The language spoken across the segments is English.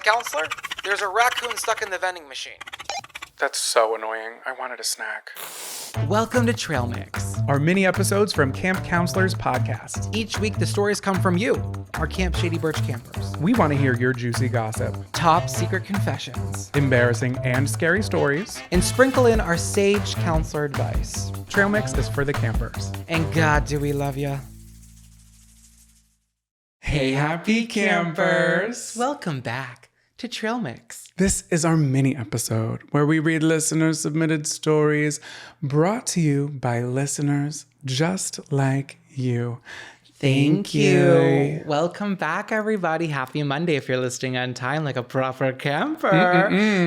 Counselor? There's a raccoon stuck in the vending machine. That's so annoying. I wanted a snack. Welcome to Trail Mix. Our mini episodes from Camp Counselors podcast. Each week, the stories come from you, our Camp Shady Birch campers. We want to hear your juicy gossip, Top secret confessions, embarrassing and scary stories. and sprinkle in our sage counselor advice. Trail Mix is for the campers. And God, do we love ya. Hey, happy campers. Welcome back to Trail Mix. This is our mini episode where we read listener submitted stories brought to you by listeners just like you. Thank you. Welcome back, everybody. Happy Monday if you're listening on time like a proper camper.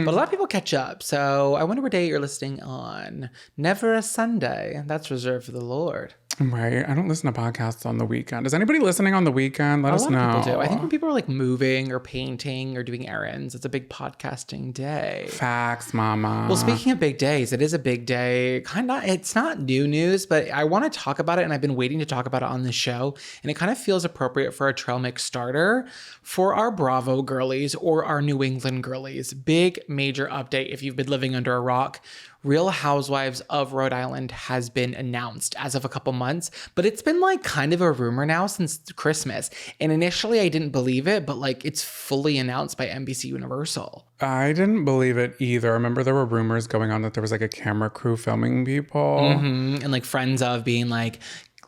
But a lot of people catch up. So I wonder what day you're listening on. Never a Sunday. That's reserved for the Lord. Right. I don't listen to podcasts on the weekend. Is anybody listening on the weekend? Let us know. A lot of people do. I think when people are like moving or painting or doing errands, it's a big podcasting day. Facts, mama. Well, speaking of big days, it is a big day. It's not new news, but I want to talk about it, and I've been waiting to talk about it on the show. And it kind of feels appropriate for a Trail Mix starter for our Bravo girlies or our New England girlies. Big major update if you've been living under a rock. Real Housewives of Rhode Island has been announced as of a couple months, but it's been like kind of a rumor now since Christmas. And initially I didn't believe it, but like it's fully announced by NBC Universal. I didn't believe it either. I remember there were rumors going on that there was like a camera crew filming people. And like friends of being like,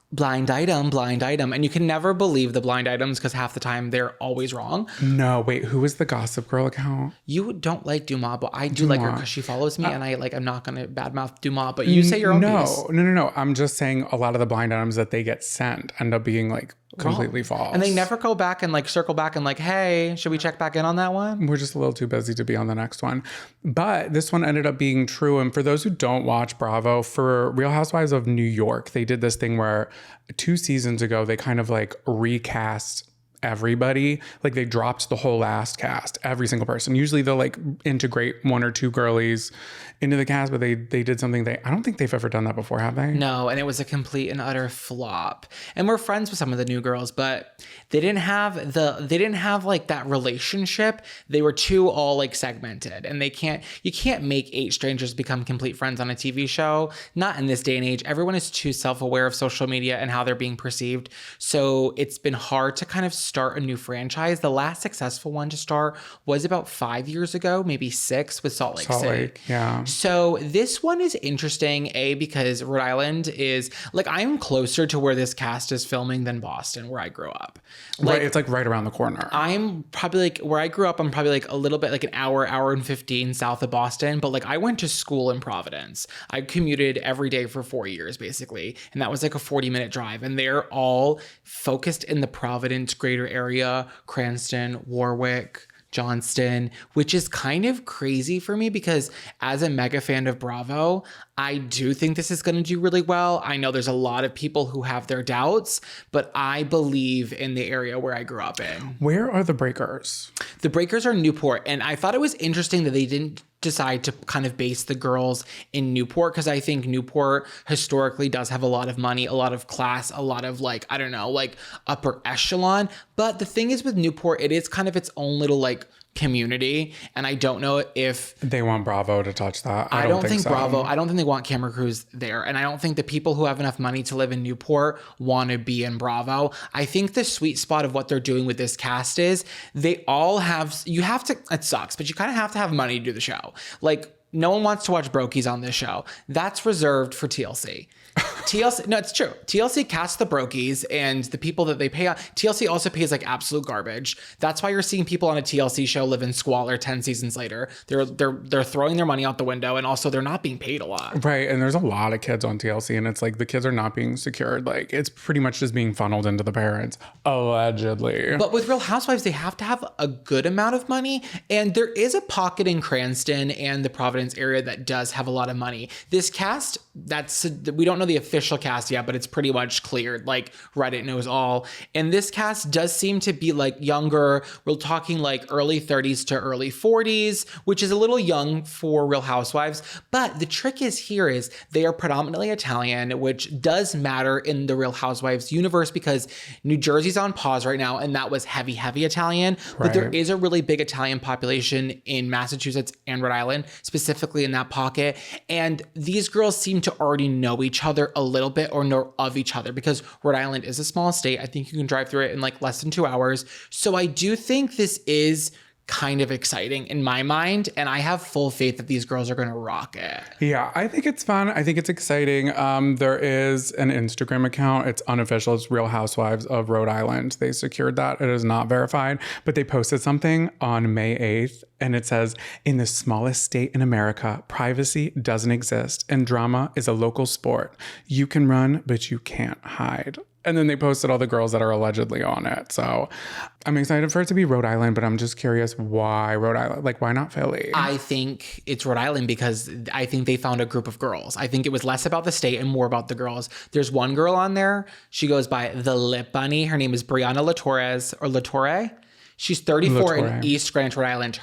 blind item. And you can never believe the blind items because half the time they're always wrong. No, wait, who is the Gossip Girl account? You don't like Dumas, but I do like her because she follows me, and I'm not going to badmouth Dumas, but you say your own piece. No. I'm just saying a lot of the blind items that they get sent end up being like completely false. And they never go back and like circle back and like, hey, should we check back in on that one? We're just a little too busy to be on the next one. But this one ended up being true. And for those who don't watch Bravo, for Real Housewives of New York, they did this thing where 2 seasons ago, they kind of like recast everybody. Like they dropped the whole last cast, every single person. Usually they'll like integrate 1 or 2 girlies into the cast, but they did something I don't think they've ever done that before, have they? No, and it was a complete and utter flop. And we're friends with some of the new girls, but they didn't have like that relationship. They were too all like segmented, and you can't make 8 strangers become complete friends on a TV show. Not in this day and age. Everyone is too self-aware of social media and how they're being perceived. So it's been hard to kind of start a new franchise. The last successful one to start was about 5 years ago, maybe 6, with Salt Lake. Yeah. So this one is interesting, because Rhode Island is like, I'm closer to where this cast is filming than Boston, where I grew up. Like, right, it's like right around the corner. I'm probably like, where I grew up, I'm probably like a little bit like an hour and 15 south of Boston, but like I went to school in Providence. I commuted every day for 4 years basically, and that was like a 40-minute drive, and they're all focused in the Providence greater area, Cranston, Warwick, Johnston, which is kind of crazy for me because as a mega fan of Bravo, I do think this is going to do really well. I know there's a lot of people who have their doubts, but I believe in the area where I grew up in. Where are the Breakers? The Breakers are Newport, and I thought it was interesting that they didn't decide to kind of base the girls in Newport, because I think Newport historically does have a lot of money, a lot of class, a lot of like, I don't know, like upper echelon. But the thing is with Newport, it is kind of its own little like community, and I don't know if they want Bravo to touch that. I don't think so. I don't think they want camera crews there, and I don't think the people who have enough money to live in Newport want to be in Bravo. I think the sweet spot of what they're doing with this cast is they all have, it sucks, but you kind of have to have money to do the show. Like, no one wants to watch Brokies on this show. That's reserved for TLC. No, it's true. TLC casts the Brokies and the people that they pay on. TLC also pays like absolute garbage. That's why you're seeing people on a TLC show live in squalor 10 seasons later. They're throwing their money out the window, and also they're not being paid a lot. Right, and there's a lot of kids on TLC, and it's like the kids are not being secured. Like it's pretty much just being funneled into the parents, allegedly. But with Real Housewives, they have to have a good amount of money, and there is a pocket in Cranston and the Providence area that does have a lot of money. This cast, we don't know the official official cast yet, but it's pretty much cleared. Like Reddit knows all. And this cast does seem to be like younger. We're talking like early 30s to early 40s, which is a little young for Real Housewives. But the trick is here is they are predominantly Italian, which does matter in the Real Housewives universe because New Jersey's on pause right now, and that was heavy Italian. But there is a really big Italian population in Massachusetts and Rhode Island, specifically in that pocket. And these girls seem to already know each other a little bit or know of each other because Rhode Island is a small state. I think you can drive through it in like less than 2 hours. So I do think this is kind of exciting in my mind, and I have full faith that these girls are going to rock it. Yeah, I think it's fun. I think it's exciting. There is an Instagram account. It's unofficial. It's Real Housewives of Rhode Island. They secured that. It is not verified, but they posted something on May 8th, and it says, in the smallest state in America, privacy doesn't exist, and drama is a local sport. You can run, but you can't hide. And then they posted all the girls that are allegedly on it. So I'm excited for it to be Rhode Island, but I'm just curious why Rhode Island? Like, why not Philly? I think it's Rhode Island because I think they found a group of girls. I think it was less about the state and more about the girls. There's one girl on there. She goes by the Lip Bunny. Her name is Brianna LaTorres or Latore. She's 34 in East Greenwich, Rhode Island.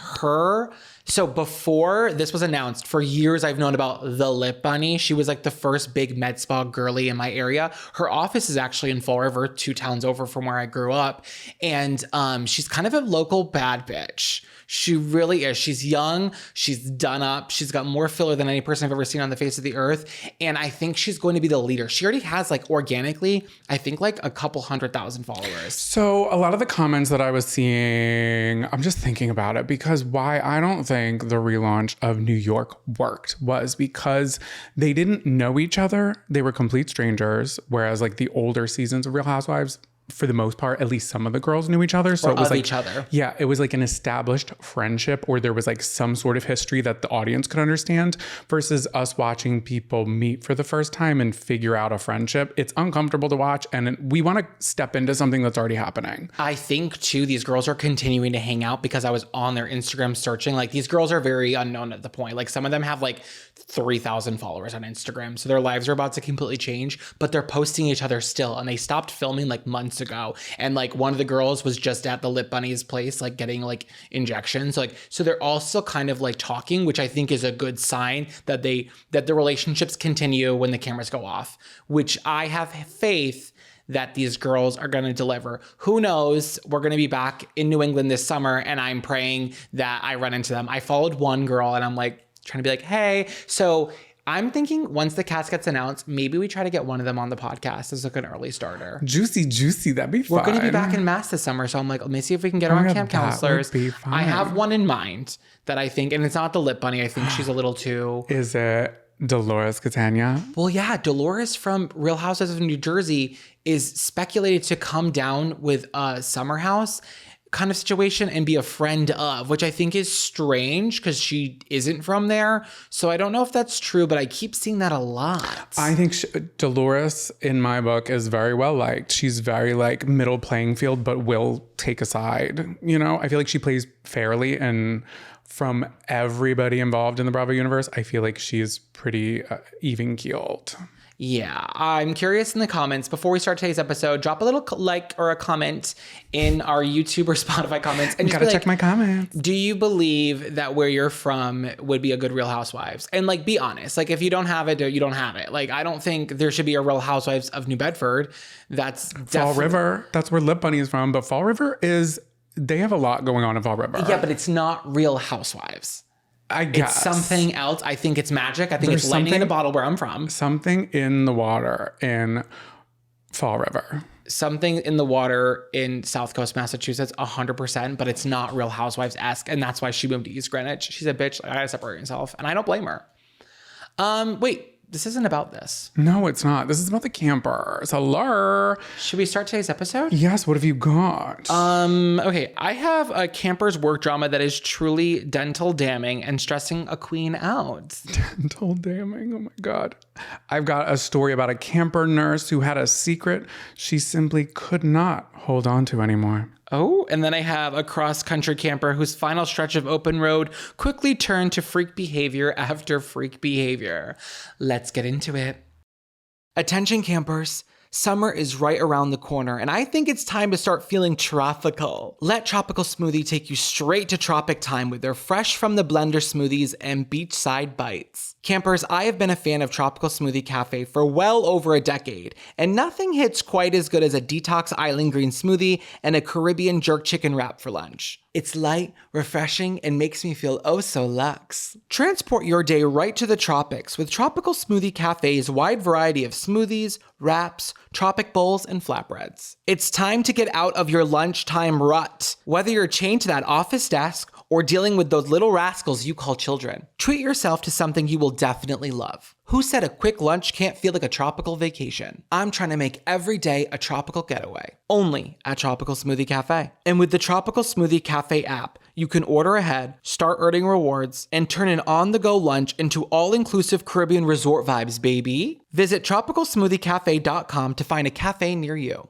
So before this was announced, for years I've known about the Lip Bunny. She was like the first big med spa girly in my area. Her office is actually in Fall River, 2 towns over from where I grew up. And she's kind of a local bad bitch. She really is. She's young. She's done up. She's got more filler than any person I've ever seen on the face of the earth. And I think she's going to be the leader. She already has like organically, I think like a couple 100,000 followers. So a lot of the comments that I was seeing, I'm just thinking about it because why I don't think the relaunch of New York worked was because they didn't know each other. They were complete strangers. Whereas like the older seasons of Real Housewives, for the most part, at least some of the girls knew each other. So it was like each other. Yeah, it was like an established friendship or there was like some sort of history that the audience could understand versus us watching people meet for the first time and figure out a friendship. It's uncomfortable to watch and we want to step into something that's already happening. I think too, these girls are continuing to hang out because I was on their Instagram searching. Like these girls are very unknown at the point. Like some of them have like 3,000 followers on Instagram. So their lives are about to completely change, but they're posting each other still. And they stopped filming like months ago. And like one of the girls was just at the Lip Bunny's place, like getting like injections. Like, so they're all still kind of like talking, which I think is a good sign that the relationships continue when the cameras go off, which I have faith that these girls are going to deliver. Who knows? We're going to be back in New England this summer and I'm praying that I run into them. I followed one girl and I'm like trying to be like, hey, so I'm thinking once the cast gets announced, maybe we try to get one of them on the podcast as like an early starter. Juicy. That'd be fun. We're going to be back in Mass this summer. So I'm like, let me see if we can get her on Camp Counselors. I have one in mind that I think, and it's not the Lip Bunny. I think she's a little too. Is it Dolores Catania? Well, yeah. Dolores from Real Housewives of New Jersey is speculated to come down with a summer house kind of situation and be a friend of, which I think is strange because she isn't from there. So I don't know if that's true, but I keep seeing that a lot. I think Dolores in my book is very well liked. She's very like middle playing field, but will take a side. You know, I feel like she plays fairly and from everybody involved in the Bravo universe, I feel like she's pretty even keeled. Yeah, I'm curious in the comments. Before we start today's episode, drop a little like or a comment in our YouTube or Spotify comments. And gotta check my comments. Do you believe that where you're from would be a good Real Housewives? And like, be honest. Like, if you don't have it, you don't have it. Like, I don't think there should be a Real Housewives of New Bedford. That's Fall River. That's where Lip Bunny is from. But Fall River they have a lot going on in Fall River. Yeah, but it's not Real Housewives. I guess. It's something else. I think it's magic. I think it's lightning in a bottle where I'm from. Something in the water in Fall River. Something in the water in South Coast, Massachusetts, 100%, but it's not Real Housewives-esque, and that's why she moved to East Greenwich. She's a bitch. I gotta separate herself, and I don't blame her. Wait, this isn't about this. No, it's not. This is about the campers. Hello. Should we start today's episode? Yes. What have you got? Okay. I have a camper's work drama that is truly dental damning and stressing a queen out. Dental damning. Oh my God. I've got a story about a camper nurse who had a secret she simply could not hold on to anymore. Oh, and then I have a cross-country camper whose final stretch of open road quickly turned to freak behavior after freak behavior. Let's get into it. Attention campers, summer is right around the corner, and I think it's time to start feeling tropical. Let Tropical Smoothie take you straight to tropic time with their fresh from the blender smoothies and beachside bites. Campers, I have been a fan of Tropical Smoothie Cafe for well over a decade, and nothing hits quite as good as a detox island green smoothie and a Caribbean jerk chicken wrap for lunch. It's light, refreshing, and makes me feel oh so luxe. Transport your day right to the tropics with Tropical Smoothie Cafe's wide variety of smoothies, wraps, tropic bowls, and flatbreads. It's time to get out of your lunchtime rut. Whether you're chained to that office desk or dealing with those little rascals you call children, treat yourself to something you will definitely love. Who said a quick lunch can't feel like a tropical vacation? I'm trying to make every day a tropical getaway, only at Tropical Smoothie Cafe. And with the Tropical Smoothie Cafe app, you can order ahead, start earning rewards, and turn an on-the-go lunch into all-inclusive Caribbean resort vibes, baby. Visit tropicalsmoothiecafe.com to find a cafe near you.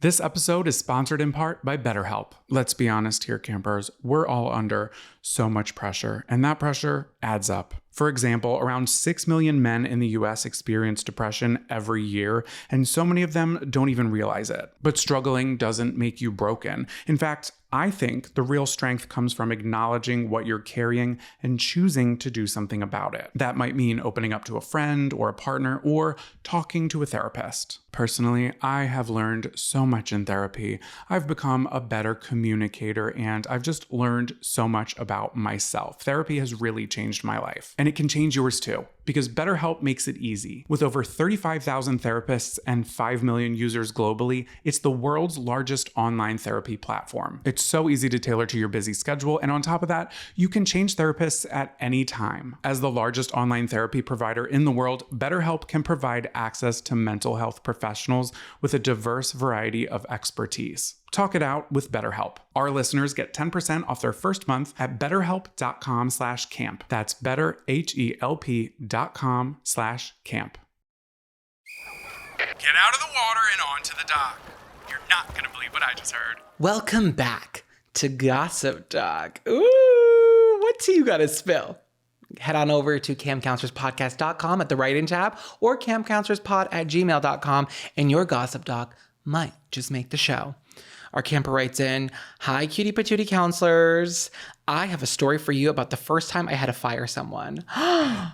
This episode is sponsored in part by BetterHelp. Let's be honest here, campers. We're all under so much pressure, and that pressure adds up. For example, around 6 million men in the US experience depression every year, and so many of them don't even realize it. But struggling doesn't make you broken. In fact, I think the real strength comes from acknowledging what you're carrying and choosing to do something about it. That might mean opening up to a friend or a partner or talking to a therapist. Personally, I have learned so much in therapy. I've become a better communicator and I've just learned so much about myself. Therapy has really changed my life, and it can change yours too. Because BetterHelp makes it easy. With over 35,000 therapists and 5 million users globally, it's the world's largest online therapy platform. It's so easy to tailor to your busy schedule, and on top of that, you can change therapists at any time. As the largest online therapy provider in the world, BetterHelp can provide access to mental health professionals with a diverse variety of expertise. Talk it out with BetterHelp. Our listeners get 10% off their first month at betterhelp.com/camp. That's betterhelp.com/camp. Get out of the water and onto the dock. You're not going to believe what I just heard. Welcome back to Gossip Doc. Ooh, what tea you got to spill? Head on over to campcounselorspodcast.com at the write-in tab or campcounselorspod@gmail.com, and your Gossip Doc might just make the show. Our camper writes in, "Hi, cutie patootie counselors. I have a story for you about the first time I had to fire someone."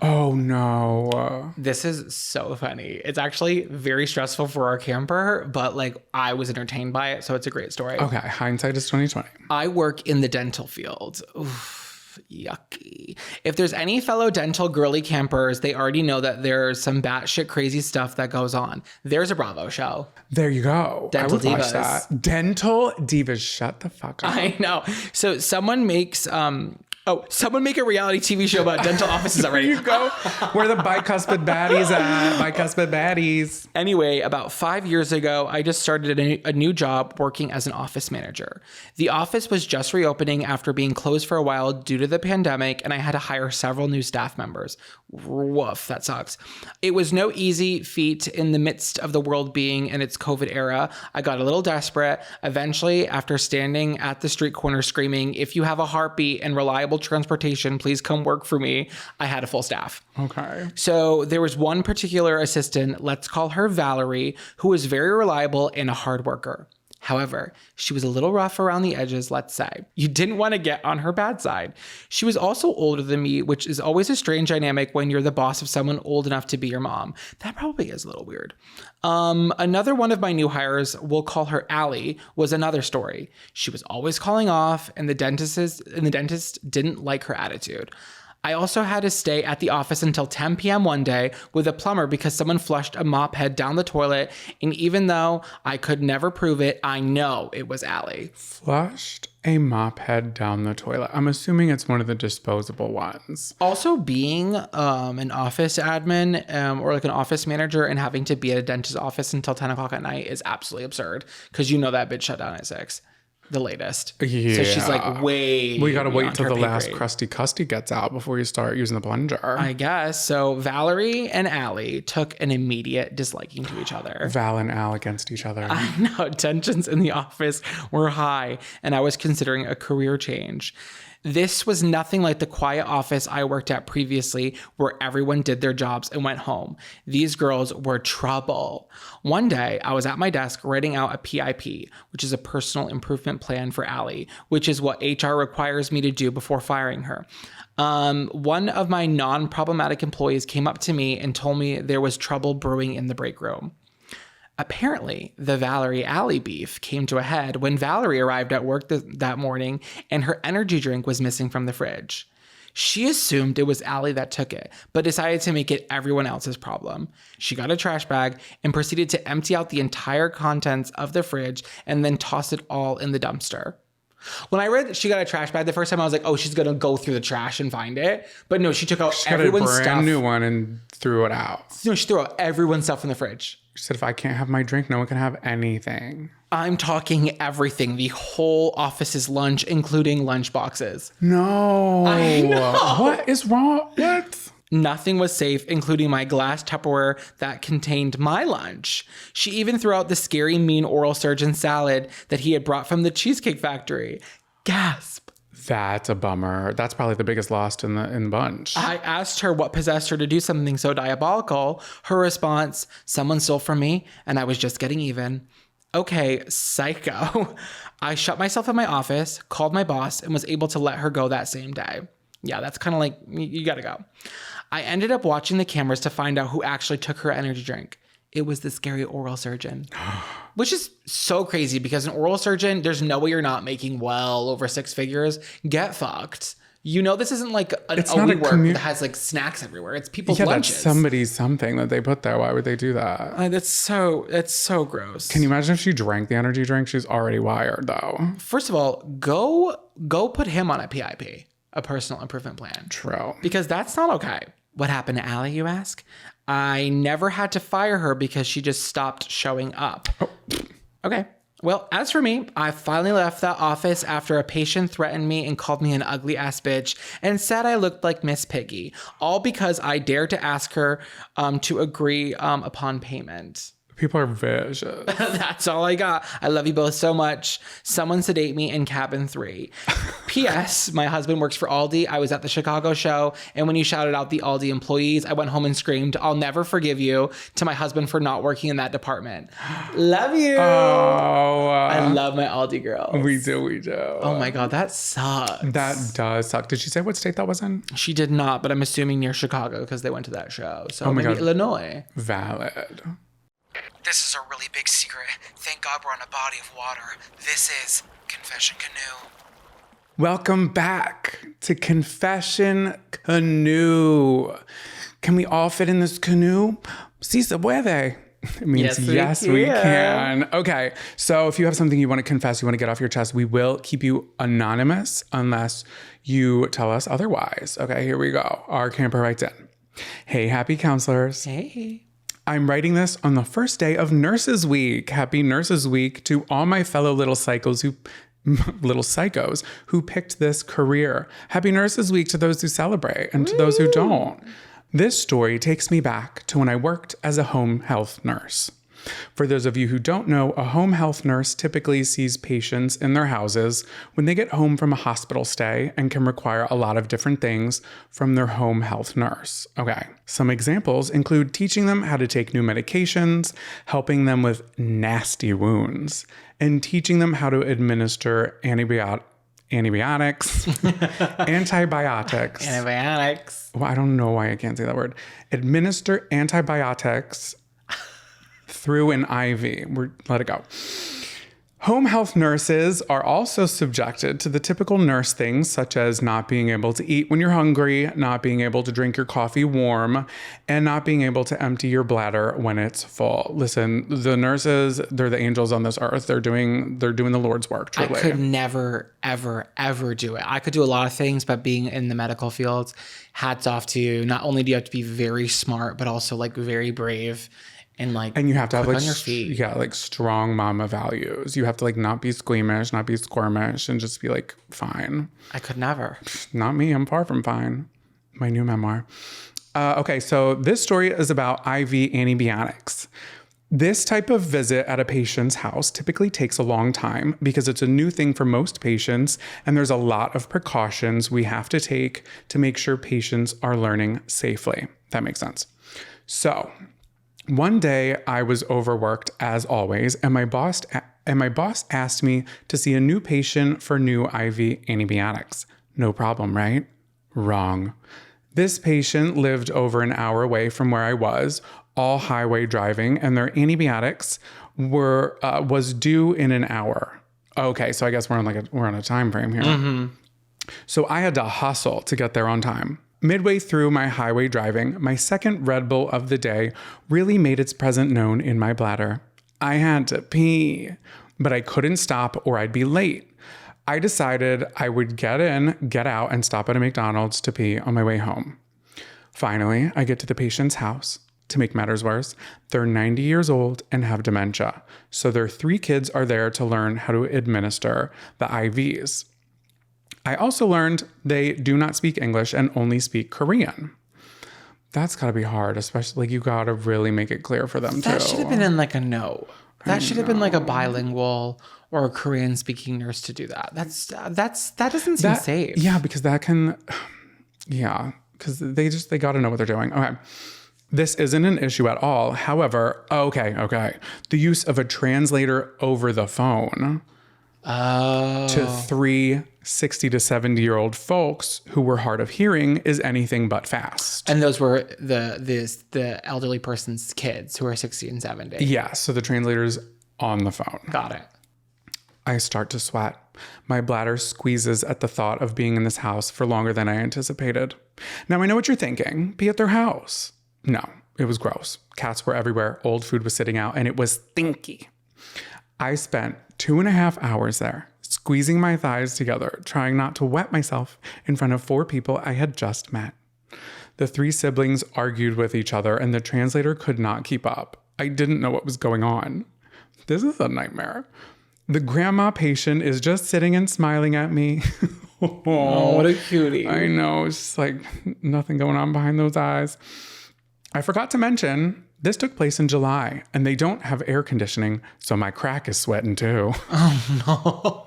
Oh no. This is so funny. It's actually very stressful for our camper, but like I was entertained by it, so it's a great story. Okay, hindsight is 2020. I work in the dental field. Oof. Yucky. If there's any fellow dental girly campers, they already know that there's some batshit crazy stuff that goes on. There's a Bravo show. There you go. Dental I would watch Divas. that. Dental Divas. Shut the fuck up. I know. So someone makes someone make a reality TV show about dental offices already. There you go. Where the bicuspid baddies at? Bicuspid baddies. Anyway, about 5 years ago, I just started a new job working as an office manager. The office was just reopening after being closed for a while due to the pandemic, and I had to hire several new staff members. Woof, that sucks. It was no easy feat in the midst of the world being in its COVID era. I got a little desperate. Eventually, after standing at the street corner screaming, "If you have a heartbeat and reliable transportation, please come work for me," I had a full staff. Okay. So there was one particular assistant, let's call her Valerie, who was very reliable and a hard worker. However, she was a little rough around the edges, let's say. You didn't want to get on her bad side. She was also older than me, which is always a strange dynamic when you're the boss of someone old enough to be your mom. That probably is a little weird. Another one of my new hires, we'll call her Allie, was another story. She was always calling off, and the dentist didn't like her attitude. I also had to stay at the office until 10 p.m. one day with a plumber because someone flushed a mop head down the toilet, and even though I could never prove it, I know it was Allie. Flushed a mop head down the toilet. I'm assuming it's one of the disposable ones. Also, being an office admin or like an office manager and having to be at a dentist's office until 10 o'clock at night is absolutely absurd because you know that bitch shut down at 6. The latest. Yeah. So she's like way. We gotta wait till beyond the her pay last grade. crusty custy gets out before you start using the blender. I guess. So Valerie and Allie took an immediate disliking to each other. Val and Al against each other. I know tensions in the office were high, and I was considering a career change. This was nothing like the quiet office I worked at previously where everyone did their jobs and went home. These girls were trouble. One day, I was at my desk writing out a PIP, which is a personal improvement plan for Allie, which is what HR requires me to do before firing her. One of my non-problematic employees came up to me and told me there was trouble brewing in the break room. Apparently, the Valerie-Allie beef came to a head when Valerie arrived at work that morning and her energy drink was missing from the fridge. She assumed it was Allie that took it, but decided to make it everyone else's problem. She got a trash bag and proceeded to empty out the entire contents of the fridge and then toss it all in the dumpster. When I read that she got a trash bag the first time, I was like, oh, she's going to go through the trash and find it. But no, she took out everyone's stuff. She got a brand new one and threw it out. No, she threw out everyone's stuff in the fridge. She said, if I can't have my drink, no one can have anything. I'm talking everything. The whole office's lunch, including lunch boxes. No. I know. What is wrong? What? Nothing was safe, including my glass Tupperware that contained my lunch. She even threw out the scary, mean oral surgeon salad that he had brought from the Cheesecake Factory. Gasp. That's a bummer. That's probably the biggest loss in the bunch. I asked her what possessed her to do something so diabolical. Her response, someone stole from me and I was just getting even. Okay, psycho. I shut myself in my office, called my boss, and was able to let her go that same day. Yeah, that's kind of like, you gotta go. I ended up watching the cameras to find out who actually took her energy drink. It was the scary oral surgeon. Which is so crazy because an oral surgeon, there's no way you're not making well over 6 figures. Get fucked. You know, this isn't like a WeWork that has like snacks everywhere. It's people's lunches. That's somebody's something that they put there. Why would they do that? That's so gross. Can you imagine if she drank the energy drink? She's already wired though. First of all, go put him on a PIP, a personal improvement plan. True. Because that's not okay. What happened to Allie, you ask? I never had to fire her because she just stopped showing up. Oh. Okay. Well, as for me, I finally left that office after a patient threatened me and called me an ugly ass bitch and said I looked like Miss Piggy, all because I dared to ask her to agree upon payment. People are vicious. That's all I got. I love you both so much. Someone sedate me in cabin 3. P.S. My husband works for Aldi. I was at the Chicago show, and when you shouted out the Aldi employees, I went home and screamed, I'll never forgive you, to my husband for not working in that department. Love you. Oh. I love my Aldi girls. We do. Oh my God, that sucks. That does suck. Did she say what state that was in? She did not, but I'm assuming near Chicago because they went to that show. So maybe God. Illinois. Valid. This is a really big secret. Thank God we're on a body of water. This is Confession Canoe. Welcome back to Confession Canoe. Can we all fit in this canoe? Si se puede. It means yes, we can. Okay, so if you have something you want to confess, you want to get off your chest, we will keep you anonymous unless you tell us otherwise. Okay, here we go. Our camper writes in. Hey, happy counselors. Hey. I'm writing this on the first day of Nurses Week. Happy Nurses Week to all my fellow little psychos who picked this career. Happy Nurses Week to those who celebrate and to those who don't. This story takes me back to when I worked as a home health nurse. For those of you who don't know, a home health nurse typically sees patients in their houses when they get home from a hospital stay and can require a lot of different things from their home health nurse. Okay, some examples include teaching them how to take new medications, helping them with nasty wounds, and teaching them how to administer antibiotics. Well, I don't know why I can't say that word. Administer antibiotics through an IV. Let it go. Home health nurses are also subjected to the typical nurse things, such as not being able to eat when you're hungry, not being able to drink your coffee warm, and not being able to empty your bladder when it's full. Listen, the nurses, they're the angels on this earth. They're doing the Lord's work, truly. I could never, ever, ever do it. I could do a lot of things, but being in the medical field, hats off to you. Not only do you have to be very smart, but also like very brave. And you have to have like, on your feet. Yeah, like strong mama values. You have to like not be squeamish, not be squirmish, and just be like fine. I could never. Not me. I'm far from fine. My new memoir. Okay, so this story is about IV antibiotics. This type of visit at a patient's house typically takes a long time because it's a new thing for most patients, and there's a lot of precautions we have to take to make sure patients are learning safely. That makes sense. So, one day I was overworked as always, and my boss asked me to see a new patient for new IV antibiotics. No problem, right? Wrong. This patient lived over an hour away from where I was, all highway driving, and their antibiotics was due in an hour. Okay, so I guess we're on a time frame here. Mm-hmm. So I had to hustle to get there on time. Midway through my highway driving, my second Red Bull of the day really made its presence known in my bladder. I had to pee, but I couldn't stop or I'd be late. I decided I would get in, get out, and stop at a McDonald's to pee on my way home. Finally, I get to the patient's house. To make matters worse, they're 90 years old and have dementia, so their 3 kids are there to learn how to administer the IVs. I also learned they do not speak English and only speak Korean. That's gotta be hard, especially you gotta really make it clear for them too. That should have been in like a note. That should have been like a bilingual or a Korean speaking nurse to do that. That doesn't seem safe. Yeah, because that can, yeah, because they gotta know what they're doing. Okay. This isn't an issue at all. However, okay. The use of a translator over the phone to 3 60 to 70-year-old folks who were hard of hearing is anything but fast. And those were the elderly person's kids who are 60 and 70. Yeah, so the translator's on the phone. Got it. I start to sweat. My bladder squeezes at the thought of being in this house for longer than I anticipated. Now, I know what you're thinking. Be at their house. No, it was gross. Cats were everywhere. Old food was sitting out, and it was stinky. I spent 2.5 hours there, squeezing my thighs together, trying not to wet myself in front of 4 people I had just met. The 3 siblings argued with each other, and the translator could not keep up. I didn't know what was going on. This is a nightmare. The grandma patient is just sitting and smiling at me. Oh, what a cutie. I know. It's just like nothing going on behind those eyes. I forgot to mention, this took place in July, and they don't have air conditioning, so my crack is sweating too. Oh, no.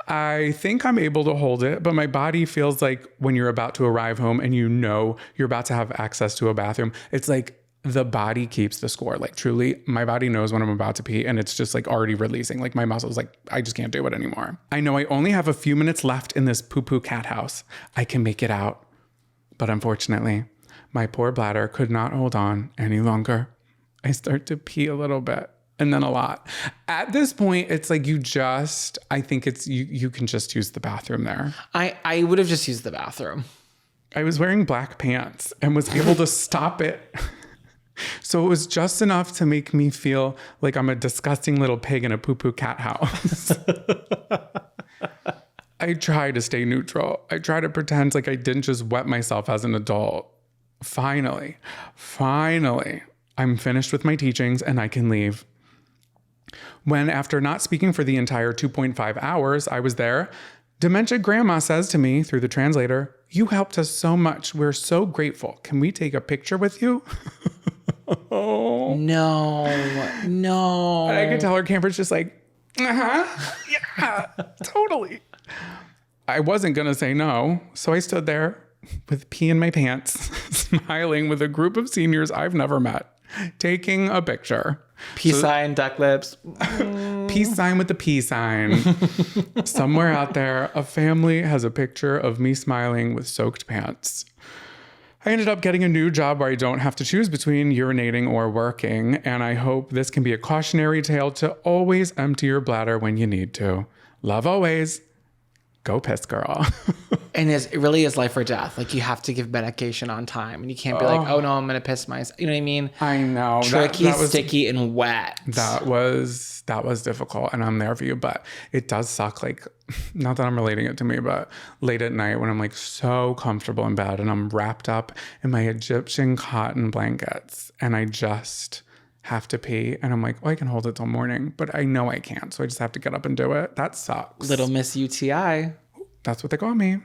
I think I'm able to hold it, but my body feels like when you're about to arrive home and you know you're about to have access to a bathroom, it's like the body keeps the score. Like truly, my body knows when I'm about to pee, and it's just like already releasing. Like my muscles, like I just can't do it anymore. I know I only have a few minutes left in this poo-poo cat house. I can make it out. But unfortunately, my poor bladder could not hold on any longer. I start to pee a little bit and then a lot. At this point, it's like I think it's, you can just use the bathroom there. I would have just used the bathroom. I was wearing black pants and was able to stop it. So it was just enough to make me feel like I'm a disgusting little pig in a poo-poo cat house. I try to stay neutral. I try to pretend like I didn't just wet myself as an adult. Finally, I'm finished with my teachings and I can leave. When, after not speaking for the entire 2.5 hours I was there, dementia grandma says to me through the translator, "You helped us so much. We're so grateful. Can we take a picture with you?" No. And I could tell her camper's just like, yeah, totally. I wasn't going to say no, so I stood there with pee in my pants, smiling with a group of seniors I've never met, taking a picture. Peace sign, duck lips. Peace sign with the peace sign. Somewhere out there, a family has a picture of me smiling with soaked pants. I ended up getting a new job where I don't have to choose between urinating or working, and I hope this can be a cautionary tale to always empty your bladder when you need to. Love always. Go piss, girl. And it really is life or death. Like you have to give medication on time, and you can't be like, "Oh no, I'm gonna piss myself." You know what I mean? I know. Tricky, that was, sticky, and wet. That was difficult, and I'm there for you. But it does suck. Like, not that I'm relating it to me, but late at night when I'm like so comfortable in bed and I'm wrapped up in my Egyptian cotton blankets, and I just have to pee, and I'm like, oh, I can hold it till morning, but I know I can't, so I just have to get up and do it. That sucks. Little Miss UTI. That's what they call me.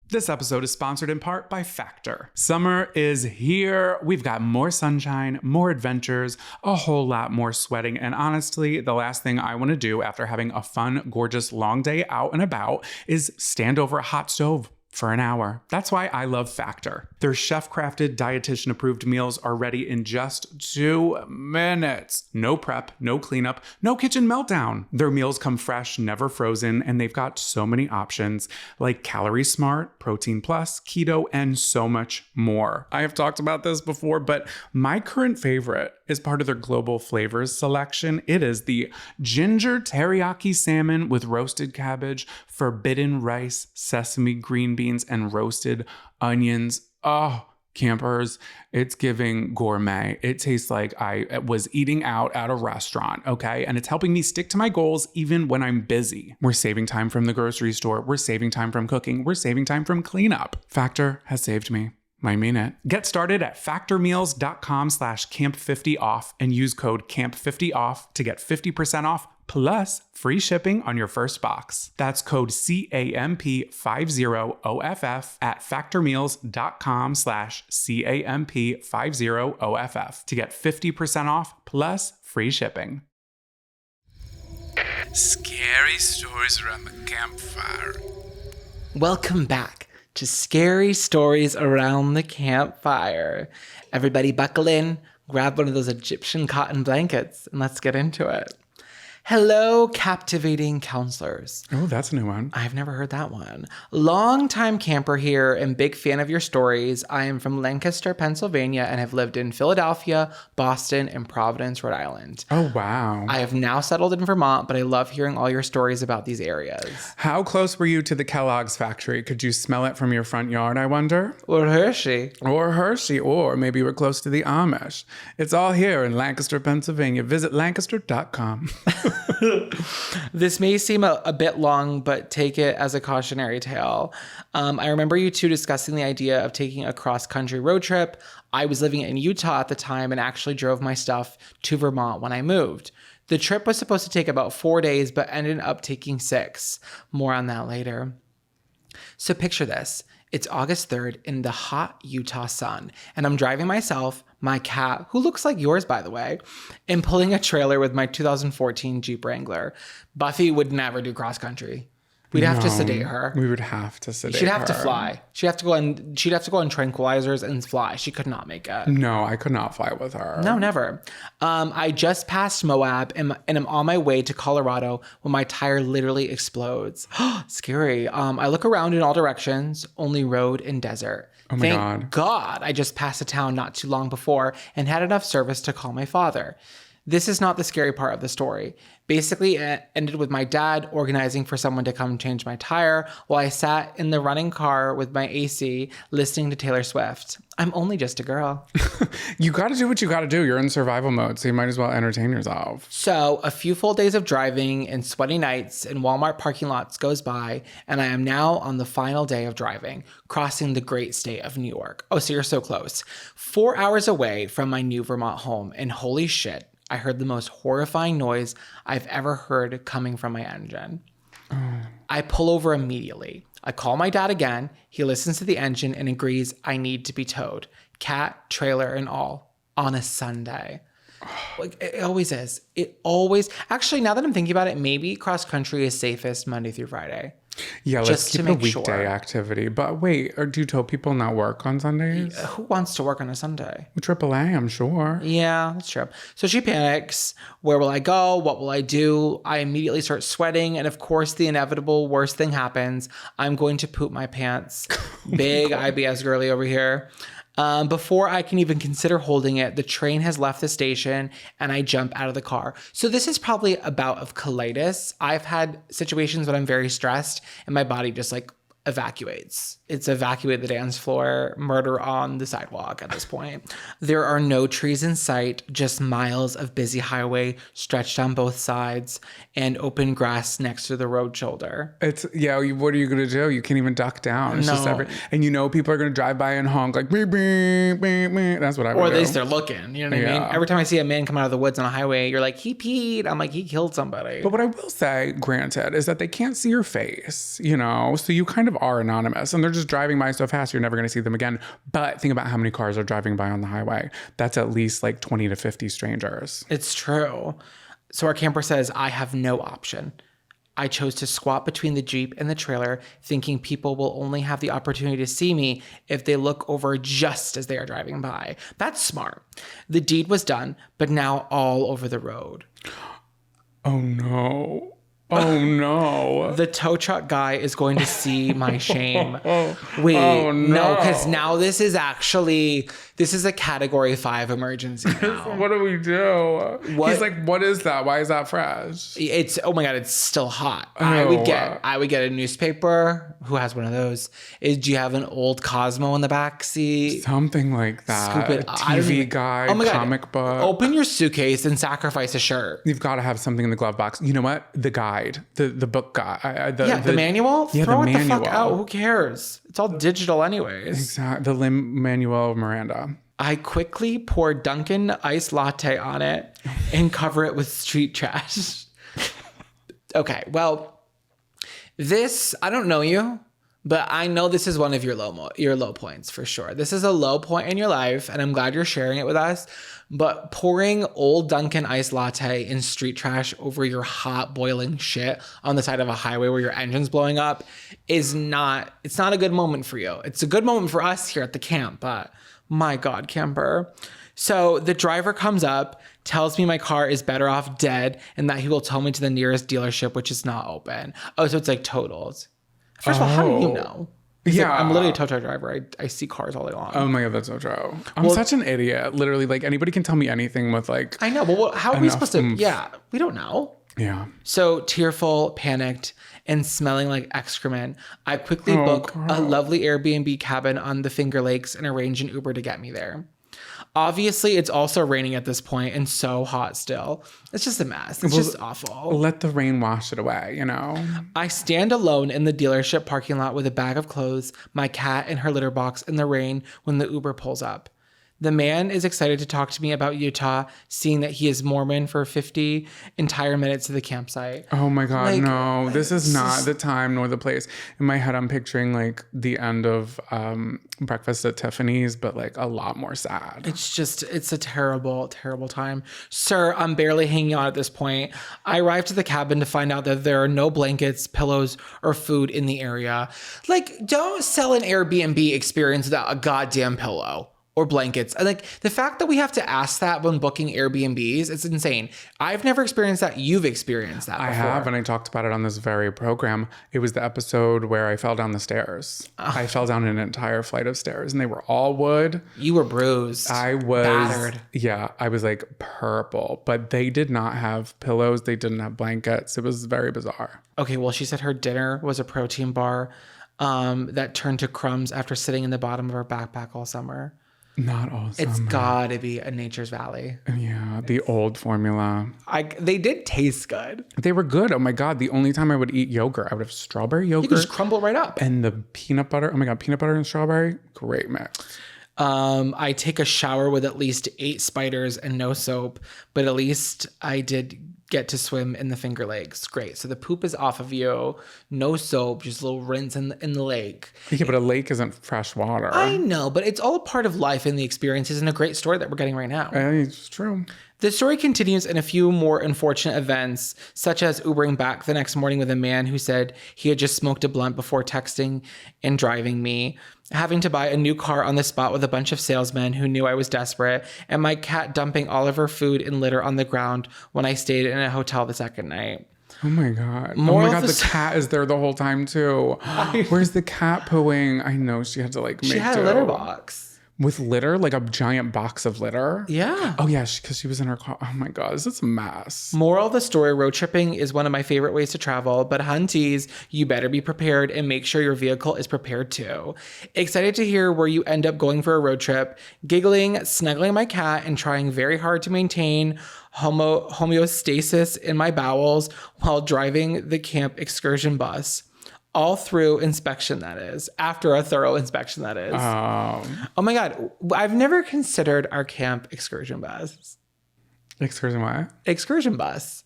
This episode is sponsored in part by Factor. Summer is here. We've got more sunshine, more adventures, a whole lot more sweating, and honestly, the last thing I want to do after having a fun, gorgeous, long day out and about is stand over a hot stove for an hour. That's why I love Factor. Their chef-crafted, dietitian-approved meals are ready in just 2 minutes. No prep, no cleanup, no kitchen meltdown. Their meals come fresh, never frozen, and they've got so many options like Calorie Smart, Protein Plus, Keto, and so much more. I have talked about this before, but my current favorite is part of their global flavors selection. It is the ginger teriyaki salmon with roasted cabbage, forbidden rice, sesame green beans, and roasted onions. Oh, campers, it's giving gourmet. It tastes like I was eating out at a restaurant, okay? And it's helping me stick to my goals even when I'm busy. We're saving time from the grocery store. We're saving time from cooking. We're saving time from cleanup. Factor has saved me. I mean it. Get started at factormeals.com/camp50off and use code camp50off to get 50% off plus free shipping on your first box. That's code CAMP50OFF at factormeals.com/CAMP50OFF to get 50% off plus free shipping. Scary stories around the campfire. Welcome back to Scary Stories Around the Campfire. Everybody buckle in, grab one of those Egyptian cotton blankets, and let's get into it. Hello, captivating counselors. Oh, that's a new one. I've never heard that one. Long-time camper here and big fan of your stories. I am from Lancaster, Pennsylvania, and have lived in Philadelphia, Boston, and Providence, Rhode Island. Oh, wow. I have now settled in Vermont, but I love hearing all your stories about these areas. How close were you to the Kellogg's factory? Could you smell it from your front yard, I wonder? Or Hershey. Or Hershey, or maybe we're close to the Amish. It's all here in Lancaster, Pennsylvania. Visit lancaster.com. This may seem a bit long, but take it as a cautionary tale. I remember you two discussing the idea of taking a cross-country road trip. I was living in Utah at the time and actually drove my stuff to Vermont when I moved. The trip was supposed to take about 4 days, but ended up taking 6. More on that later. So picture this. It's August 3rd in the hot Utah sun, and I'm driving myself, my cat, who looks like yours, by the way, and pulling a trailer with my 2014 Jeep Wrangler. Buffy would never do cross country. We'd have to sedate her. We would have to sedate her. She'd have to fly. She'd have to go on tranquilizers and fly. She could not make it. No, I could not fly with her. No, never. I just passed Moab and I'm on my way to Colorado when my tire literally explodes. Scary. I look around in all directions, only road and desert. Oh my Thank God I just passed a town not too long before and had enough service to call my father. This is not the scary part of the story. Basically, it ended with my dad organizing for someone to come change my tire while I sat in the running car with my AC listening to Taylor Swift. I'm only just a girl. You got to do what you got to do. You're in survival mode, so you might as well entertain yourself. So a few full days of driving and sweaty nights in Walmart parking lots goes by, and I am now on the final day of driving, crossing the great state of New York. Oh, so you're so close. 4 hours away from my new Vermont home, and holy shit, I heard the most horrifying noise I've ever heard coming from my engine. I pull over immediately. I call my dad again. He listens to the engine and agrees I need to be towed. Cat, trailer, and all on a Sunday. Like, it always is. It always... Actually, now that I'm thinking about it, maybe cross country is safest Monday through Friday. Yeah, let's Just to keep it a make weekday sure. activity. But wait, or do you tell people not work on Sundays? Who wants to work on a Sunday? AAA, I'm sure. Yeah, that's true. So she panics. Where will I go? What will I do? I immediately start sweating. And of course, the inevitable worst thing happens. I'm going to poop my pants. Big IBS girly over here. Before I can even consider holding it, the train has left the station and I jump out of the car. So this is probably a bout of colitis. I've had situations when I'm very stressed and my body just like evacuates. It's evacuate the dance floor, murder on the sidewalk at this point. There are no trees in sight, just miles of busy highway stretched on both sides and open grass next to the road shoulder. It's, yeah, what are you going to do? You can't even duck down. It's just No. and you know people are going to drive by and honk like, beep, beep, beep, beep. That's what I would Or do. at least they're looking, you know what I mean? Yeah. Every time I see a man come out of the woods on a highway, you're like, he peed. I'm like, he killed somebody. But what I will say, granted, is that they can't see your face, you know? So you kind of of are anonymous and they're just driving by so fast you're never going to see them again. But think about how many cars are driving by on the highway. That's at least like 20 to 50 strangers. It's true. So our camper says, I have no option. I chose to squat between the Jeep and the trailer, thinking people will only have the opportunity to see me if they look over just as they are driving by. That's smart. The deed was done, but now all over the road. Oh no. Oh no. The tow truck guy is going to see my shame. Wait, Oh, no. because now this is a category 5 emergency now. What do we do? What? He's like, what is that? Why is that fresh? It's, oh my God, it's still hot. Oh. I would get a newspaper. Who has one of those? Do you have an old Cosmo in the back seat? Something like that. Scoop it. I don't TV even- guide, Oh my God. comic book. Open your suitcase and sacrifice a shirt. You've got to have something in the glove box. You know what? The guide, the book guide. The manual? Yeah, Throw the it manual. the fuck out. Who cares? It's all digital anyways. Exactly. The Lin-Manuel Miranda. I quickly pour Dunkin' iced latte on it and cover it with street trash. Okay, well, I don't know you, but I know this is one of your low points for sure. This is a low point in your life, and I'm glad you're sharing it with us. But pouring old Dunkin' iced latte in street trash over your hot boiling shit on the side of a highway where your engine's blowing up it's not a good moment for you. It's a good moment for us here at the camp, but my God, camper. So the driver comes up, tells me my car is better off dead and that he will tow me to the nearest dealership, which is not open. Oh, so it's like totaled. First of all, how do you know? Yeah. I'm literally a tow truck driver. I see cars all day long. Oh my God, that's so true. I'm such an idiot. Literally, like anybody can tell me anything with like. I know, but how are we enough supposed to? oomph. Yeah, we don't know. Yeah. So tearful, panicked, and smelling like excrement, I quickly Oh, book girl. a lovely Airbnb cabin on the Finger Lakes and arrange an Uber to get me there. Obviously, it's also raining at this point and so hot still. It's just a mess. It's just awful. Let the rain wash it away, you know? I stand alone in the dealership parking lot with a bag of clothes, my cat and her litter box in the rain when the Uber pulls up. The man is excited to talk to me about Utah, seeing that he is Mormon for 50 entire minutes to the campsite. Oh my God, Like, no. This is it's not just- the time nor the place. In my head, I'm picturing like the end of Breakfast at Tiffany's, but like a lot more sad. It's a terrible, terrible time. Sir, I'm barely hanging on at this point. I arrived to the cabin to find out that there are no blankets, pillows, or food in the area. Like, don't sell an Airbnb experience without a goddamn pillow or blankets. Like, the fact that we have to ask that when booking Airbnbs, it's insane. I've never experienced that. You've experienced that before. I have, and I talked about it on this very program. It was the episode where I fell down the stairs. I fell down an entire flight of stairs, and they were all wood. You were bruised. I was battered. Yeah, I was like purple, but they did not have pillows. They didn't have blankets. It was very bizarre. Okay, well, she said her dinner was a protein bar that turned to crumbs after sitting in the bottom of her backpack all summer. Not awesome. It's gotta be a Nature's Valley. Yeah, the old formula. They did taste good. They were good. Oh my God. The only time I would eat yogurt, I would have strawberry You yogurt. could just crumble right up. And the peanut butter. Oh my God, peanut butter and strawberry. Great mix. I take a shower with at least 8 spiders and no soap, but at least I did get to swim in the Finger Lakes. Great. So the poop is off of you. No soap, just a little rinse in the lake. Yeah, but a lake isn't fresh water. I know, but it's all a part of life and the experiences and a great story that we're getting right now. It's true. The story continues in a few more unfortunate events, such as Ubering back the next morning with a man who said he had just smoked a blunt before texting and driving me, having to buy a new car on the spot with a bunch of salesmen who knew I was desperate, and my cat dumping all of her food and litter on the ground when I stayed in a hotel the second night. Oh my God. Moral oh my of God, the the cat is there the whole time too. Where's the cat pooing? I know she had to like make She had a do. litter box. With litter? Like a giant box of litter? Yeah. Oh yeah, because she was in her car. Oh my God, this is a mess. Moral of the story, road tripping is one of my favorite ways to travel, but hunties, you better be prepared and make sure your vehicle is prepared too. Excited to hear where you end up going for a road trip, giggling, snuggling my cat, and trying very hard to maintain homeostasis in my bowels while driving the camp excursion bus. All through inspection, that is. After a thorough inspection, that is. Oh my God. I've never considered our camp excursion bus. Excursion what? Excursion bus.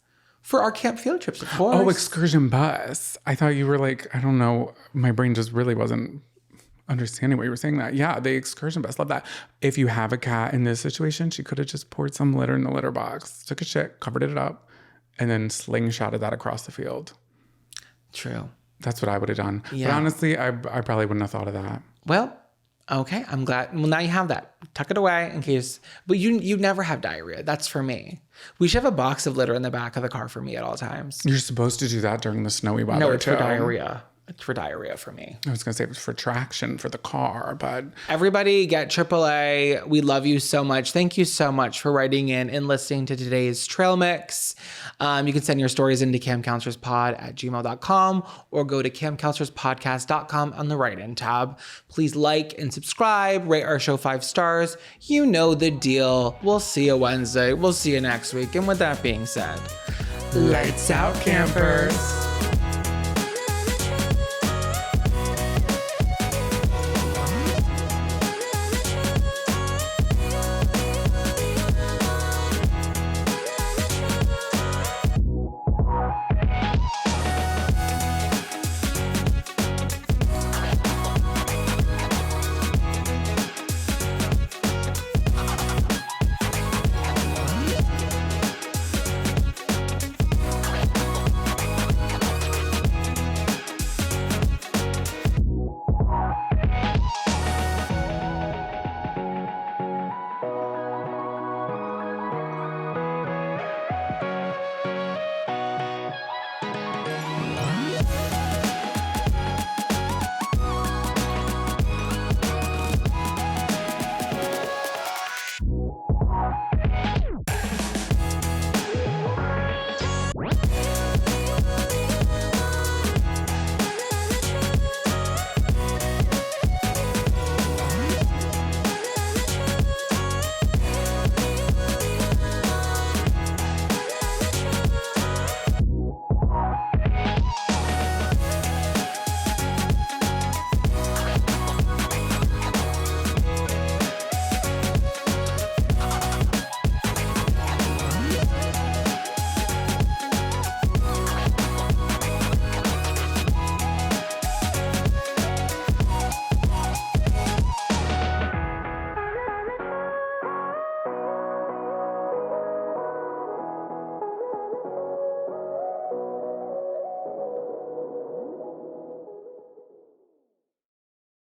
For our camp field trips, of course. Oh, excursion bus. I thought you were like, I don't know. My brain just really wasn't understanding what you were saying that. Yeah, the excursion bus. Love that. If you have a cat in this situation, she could have just poured some litter in the litter box, took a shit, covered it up, and then slingshotted that across the field. True. That's what I would have done. Yeah. But honestly, I probably wouldn't have thought of that. Well, okay, I'm glad. Well, now you have that. Tuck it away in case. But you never have diarrhea. That's for me. We should have a box of litter in the back of the car for me at all times. You're supposed to do that during the snowy weather. No, it's for too. diarrhea. It's for diarrhea for me. I was going to say it was for traction for the car, but... Everybody get AAA. We love you so much. Thank you so much for writing in and listening to today's Trail Mix. You can send your stories into camcounselorspod@gmail.com or go to camcounselorspodcast.com on the write-in tab. Please like and subscribe. Rate our show 5 stars. You know the deal. We'll see you Wednesday. We'll see you next week. And with that being said, lights out, campers.